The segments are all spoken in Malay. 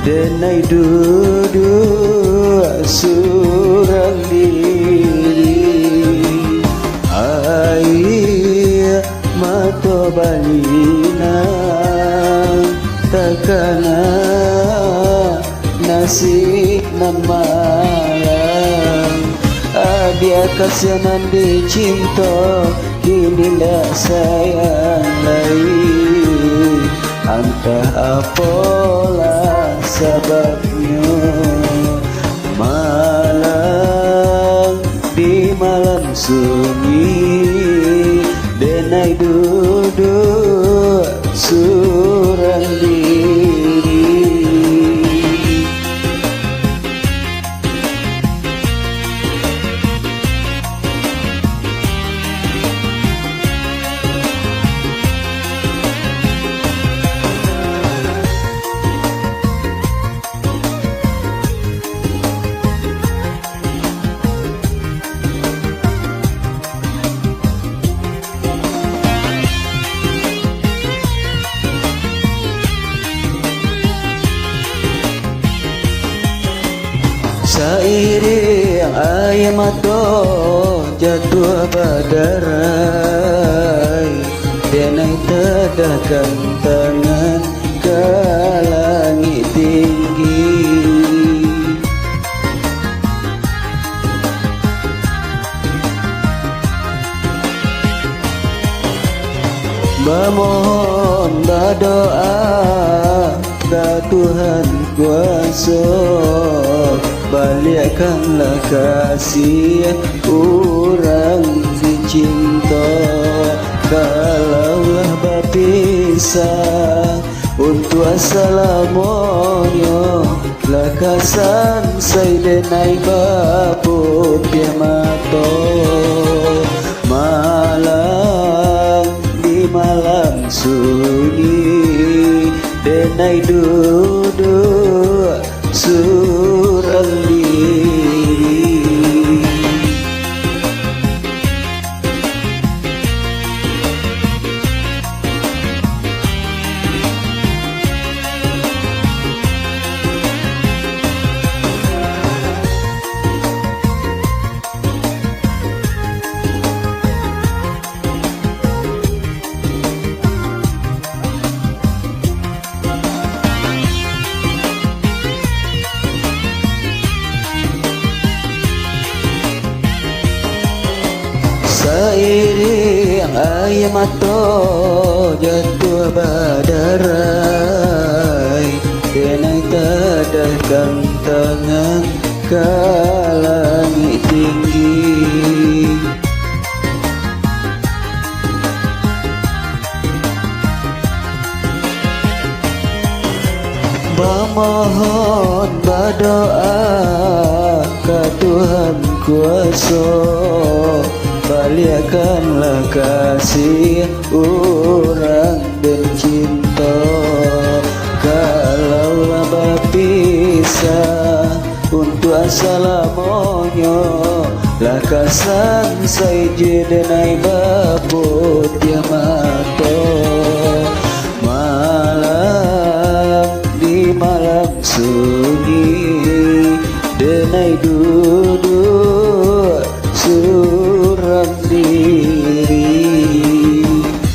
denai duduk surang diri. Ai mato balina takana nasib nan malam. Dia kasihanan dicinta inilah sayang lain. Entah apalah sebabnya, malam di malam sunyi denai duduk surang diri. Seiring air mata jatuh berderai, denai tedahkan tangan ke langit tinggi. Memohon berdoa ke Tuhan kuasa, balikkanlah kasih orang dicinta. Kalaulah berpisah untuk selamanya, lakasan saya denai baput dia mata. Malam di malam sunyi denai duduk surang diri. Seiring air mata jatuh berderai, denai tedahkan tangan ke langit tinggi. Memohon berdoa ke Tuhan kuasa, balikkanlah kasih orang dan cinta. Kalaulah berpisah untuk selamanya, lakasan saja denai baput dia mata. Malam di malam sunyi denai duduk surang diri.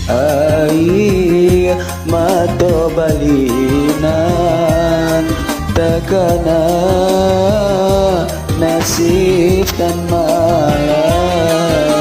Air mata balinan takana nasib dan malam.